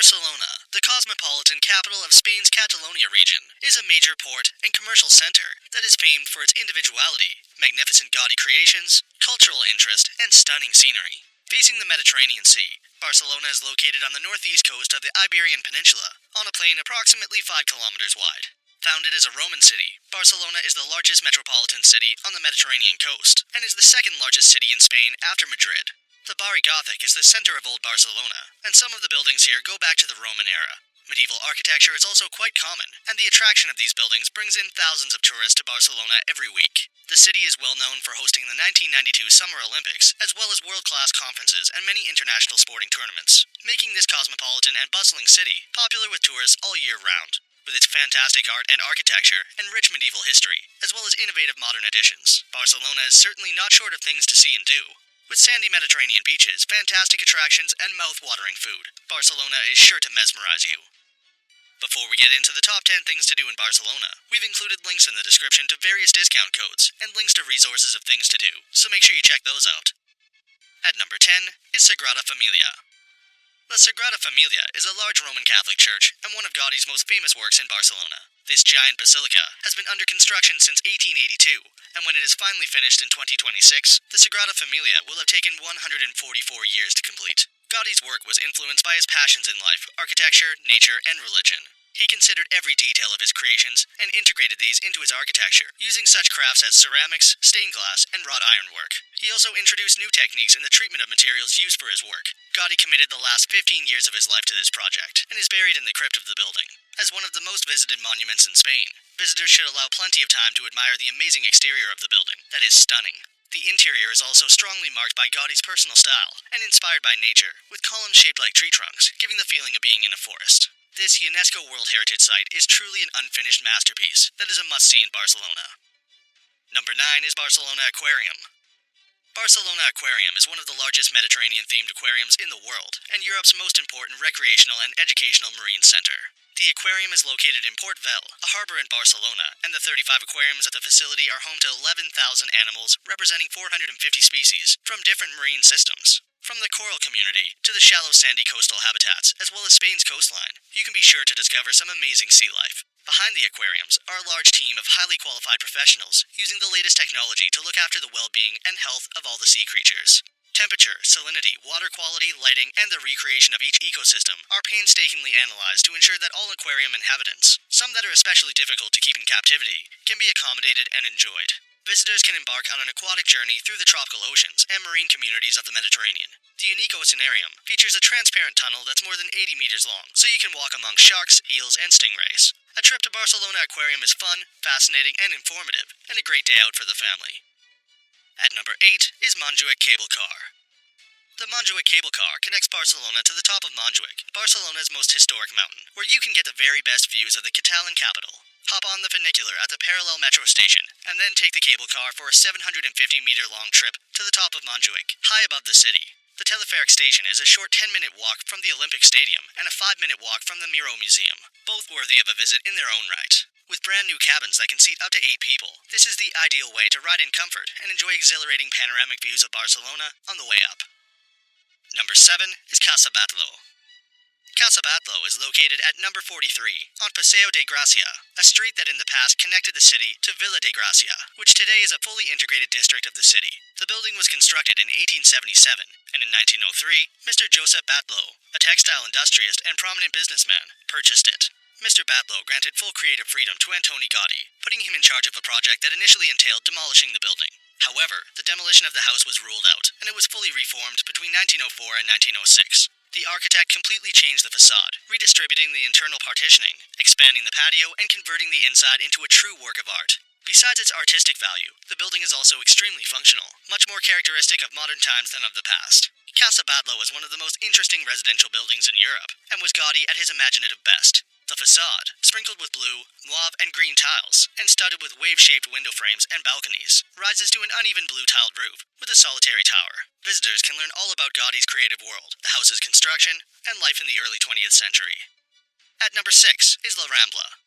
Barcelona, the cosmopolitan capital of Spain's Catalonia region, is a major port and commercial center that is famed for its individuality, magnificent gaudy creations, cultural interest, and stunning scenery. Facing the Mediterranean Sea, Barcelona is located on the northeast coast of the Iberian Peninsula, on a plain approximately 5 kilometers wide. Founded as a Roman city, Barcelona is the largest metropolitan city on the Mediterranean coast, and is the second largest city in Spain after Madrid. The Barri Gothic is the center of Old Barcelona, and some of the buildings here go back to the Roman era. Medieval architecture is also quite common, and the attraction of these buildings brings in thousands of tourists to Barcelona every week. The city is well known for hosting the 1992 Summer Olympics, as well as world-class conferences and many international sporting tournaments, making this cosmopolitan and bustling city popular with tourists all year round. With its fantastic art and architecture and rich medieval history, as well as innovative modern additions, Barcelona is certainly not short of things to see and do. With sandy Mediterranean beaches, fantastic attractions, and mouth-watering food, Barcelona is sure to mesmerize you. Before we get into the top 10 things to do in Barcelona, we've included links in the description to various discount codes and links to resources of things to do, so make sure you check those out. At number 10 is Sagrada Familia. The Sagrada Familia is a large Roman Catholic church and one of Gaudi's most famous works in Barcelona. This giant basilica has been under construction since 1882, and when it is finally finished in 2026, the Sagrada Familia will have taken 144 years to complete. Gaudi's work was influenced by his passions in life, architecture, nature, and religion. He considered every detail of his creations and integrated these into his architecture, using such crafts as ceramics, stained glass, and wrought ironwork. He also introduced new techniques in the treatment of materials used for his work. Gaudi committed the last 15 years of his life to this project, and is buried in the crypt of the building. As one of the most visited monuments in Spain, visitors should allow plenty of time to admire the amazing exterior of the building. That is stunning. The interior is also strongly marked by Gaudi's personal style, and inspired by nature, with columns shaped like tree trunks, giving the feeling of being in a forest. This UNESCO World Heritage Site is truly an unfinished masterpiece that is a must-see in Barcelona. Number 9 is Barcelona Aquarium. Barcelona Aquarium is one of the largest Mediterranean-themed aquariums in the world, and Europe's most important recreational and educational marine center. The aquarium is located in Port Vell, a harbor in Barcelona, and the 35 aquariums at the facility are home to 11,000 animals representing 450 species from different marine systems. From the coral community to the shallow sandy coastal habitats, as well as Spain's coastline, you can be sure to discover some amazing sea life. Behind the aquariums are a large team of highly qualified professionals using the latest technology to look after the well-being and health of all the sea creatures. Temperature, salinity, water quality, lighting, and the recreation of each ecosystem are painstakingly analyzed to ensure that all aquarium inhabitants, some that are especially difficult to keep in captivity, can be accommodated and enjoyed. Visitors can embark on an aquatic journey through the tropical oceans and marine communities of the Mediterranean. The unique oceanarium features a transparent tunnel that's more than 80 meters long, so you can walk among sharks, eels, and stingrays. A trip to Barcelona Aquarium is fun, fascinating, and informative, and a great day out for the family. At number 8 is Montjuic Cable Car. The Montjuic Cable Car connects Barcelona to the top of Montjuic, Barcelona's most historic mountain, where you can get the very best views of the Catalan capital. Hop on the funicular at the parallel metro station, and then take the cable car for a 750-meter-long trip to the top of Montjuic, high above the city. The teleferic station is a short 10-minute walk from the Olympic Stadium and a 5-minute walk from the Miró Museum, both worthy of a visit in their own right. With brand new cabins that can seat up to 8 people, this is the ideal way to ride in comfort and enjoy exhilarating panoramic views of Barcelona on the way up. Number 7 is Casa Batlló. Casa Batlló is located at number 43 on Paseo de Gracia, a street that in the past connected the city to Villa de Gracia, which today is a fully integrated district of the city. The building was constructed in 1877, and in 1903, Mr. Josep Batlló, a textile industrialist and prominent businessman, purchased it. Mr. Batlló granted full creative freedom to Antoni Gaudi, putting him in charge of a project that initially entailed demolishing the building. However, the demolition of the house was ruled out, and it was fully reformed between 1904 and 1906. The architect completely changed the facade, redistributing the internal partitioning, expanding the patio, and converting the inside into a true work of art. Besides its artistic value, the building is also extremely functional, much more characteristic of modern times than of the past. Casa Batlló is one of the most interesting residential buildings in Europe, and was Gaudi at his imaginative best. The facade, sprinkled with blue, mauve, and green tiles, and studded with wave-shaped window frames and balconies, rises to an uneven blue-tiled roof with a solitary tower. Visitors can learn all about Gaudi's creative world, the house's construction, and life in the early 20th century. At number 6 is La Rambla.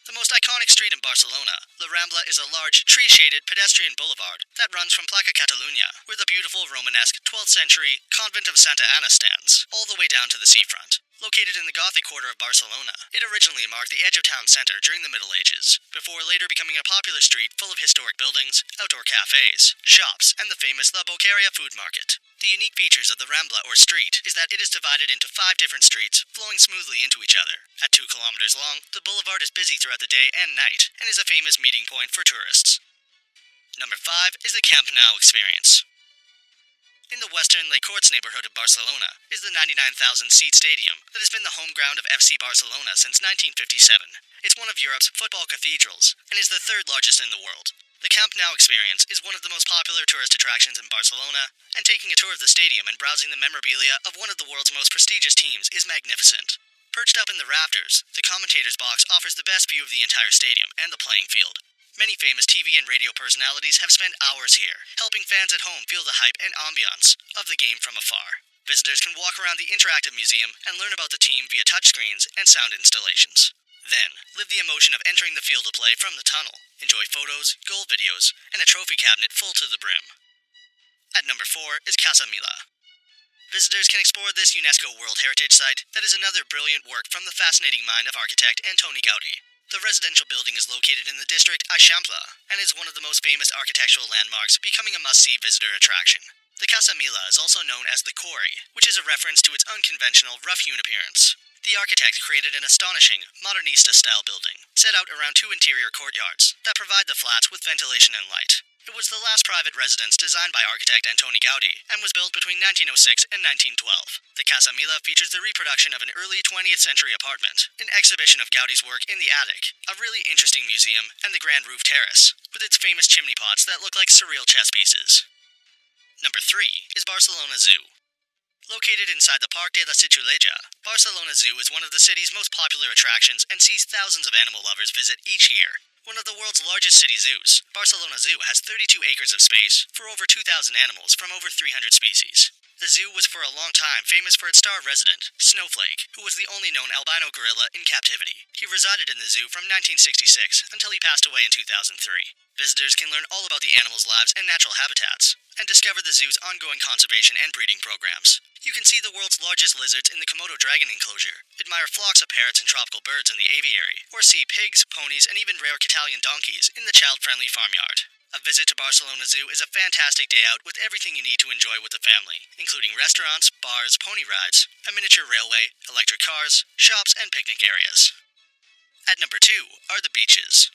The most iconic street in Barcelona, La Rambla is a large, tree-shaded pedestrian boulevard that runs from Plaça Catalunya, where the beautiful Romanesque 12th century convent of Santa Anna stands. all the way down to the seafront. Located in the Gothic quarter of Barcelona, it originally marked the edge of town centre during the Middle Ages, before later becoming a popular street full of historic buildings, outdoor cafes, shops, and the famous La Boqueria food market. The unique features of the Rambla or street is that it is divided into 5 different streets flowing smoothly into each other. At 2 kilometers long, the boulevard is busy throughout the day and night, and is a famous meeting point for tourists. Number 5 is the Camp Nou experience. In the western Les Corts neighborhood of Barcelona is the 99,000-seat stadium that has been the home ground of FC Barcelona since 1957. It's one of Europe's football cathedrals and is the 3rd largest in the world. The Camp Nou experience is one of the most popular tourist attractions in Barcelona, and taking a tour of the stadium and browsing the memorabilia of one of the world's most prestigious teams is magnificent. Perched up in the rafters, the commentator's box offers the best view of the entire stadium and the playing field. Many famous TV and radio personalities have spent hours here, helping fans at home feel the hype and ambiance of the game from afar. Visitors can walk around the interactive museum and learn about the team via touchscreens and sound installations. Then, live the emotion of entering the field of play from the tunnel, enjoy photos, goal videos, and a trophy cabinet full to the brim. At number 4 is Casa Mila. Visitors can explore this UNESCO World Heritage Site that is another brilliant work from the fascinating mind of architect Antoni Gaudí. The residential building is located in the district Eixample and is one of the most famous architectural landmarks, becoming a must-see visitor attraction. The Casa Mila is also known as the Quarry, which is a reference to its unconventional, rough-hewn appearance. The architect created an astonishing, modernista-style building, set out around 2 interior courtyards that provide the flats with ventilation and light. It was the last private residence designed by architect Antoni Gaudí and was built between 1906 and 1912. The Casa Mila features the reproduction of an early 20th century apartment, an exhibition of Gaudí's work in the attic, a really interesting museum, and the grand roof terrace, with its famous chimney pots that look like surreal chess pieces. Number 3 is Barcelona Zoo. Located inside the Parc de la Ciutadella, Barcelona Zoo is one of the city's most popular attractions and sees thousands of animal lovers visit each year. One of the world's largest city zoos, Barcelona Zoo has 32 acres of space for over 2,000 animals from over 300 species. The zoo was for a long time famous for its star resident, Snowflake, who was the only known albino gorilla in captivity. He resided in the zoo from 1966 until he passed away in 2003. Visitors can learn all about the animals' lives and natural habitats, and discover the zoo's ongoing conservation and breeding programs. You can see the world's largest lizards in the Komodo dragon enclosure, admire flocks of parrots and tropical birds in the aviary, or see pigs, ponies, and even rare Catalan donkeys in the child-friendly farmyard. A visit to Barcelona Zoo is a fantastic day out with everything you need to enjoy with the family, including restaurants, bars, pony rides, a miniature railway, electric cars, shops, and picnic areas. At number 2 are the beaches.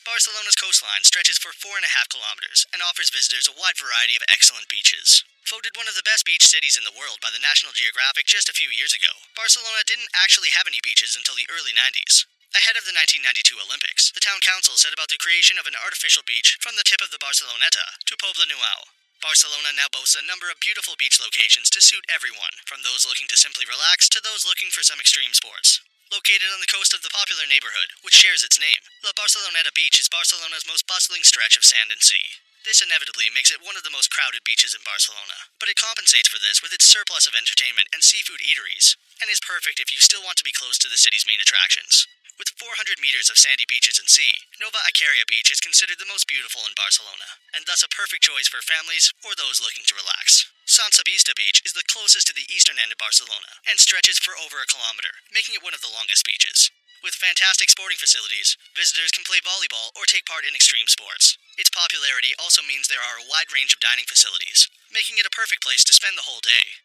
Barcelona's coastline stretches for 4.5 kilometers and offers visitors a wide variety of excellent beaches. Voted one of the best beach cities in the world by the National Geographic just a few years ago, Barcelona didn't actually have any beaches until the early 90s. Ahead of the 1992 Olympics, the town council set about the creation of an artificial beach from the tip of the Barceloneta to Pobla Nuau. Barcelona now boasts a number of beautiful beach locations to suit everyone, from those looking to simply relax to those looking for some extreme sports. Located on the coast of the popular neighborhood, which shares its name, La Barceloneta Beach is Barcelona's most bustling stretch of sand and sea. This inevitably makes it one of the most crowded beaches in Barcelona, but it compensates for this with its surplus of entertainment and seafood eateries, and is perfect if you still want to be close to the city's main attractions. With 400 meters of sandy beaches and sea, Nova Icaria Beach is considered the most beautiful in Barcelona, and thus a perfect choice for families or those looking to relax. Sant Sabista Beach is the closest to the eastern end of Barcelona, and stretches for over a kilometer, making it one of the longest beaches. With fantastic sporting facilities, visitors can play volleyball or take part in extreme sports. Its popularity also means there are a wide range of dining facilities, making it a perfect place to spend the whole day.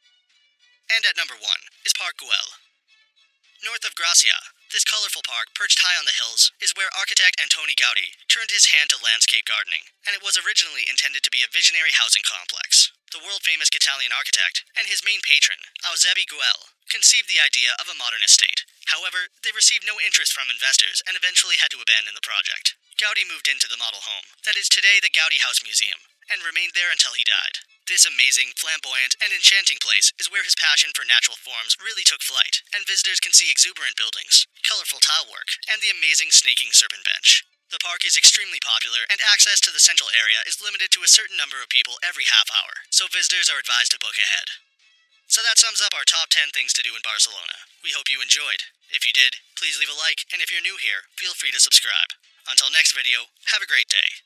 And at number 1 is Parc Güell. North of Gracia, this colorful park, perched high on the hills, is where architect Antoni Gaudí turned his hand to landscape gardening, and it was originally intended to be a visionary housing complex. The world-famous Catalan architect, and his main patron, Eusebi Güell, conceived the idea of a modern estate. However, they received no interest from investors and eventually had to abandon the project. Gaudí moved into the model home, that is today the Gaudí House Museum, and remained there until he died. This amazing, flamboyant, and enchanting place is where his passion for natural forms really took flight, and visitors can see exuberant buildings, colorful tile work, and the amazing snaking serpent bench. The park is extremely popular, and access to the central area is limited to a certain number of people every half hour, so visitors are advised to book ahead. So that sums up our top 10 things to do in Barcelona. We hope you enjoyed. If you did, please leave a like, and if you're new here, feel free to subscribe. Until next video, have a great day.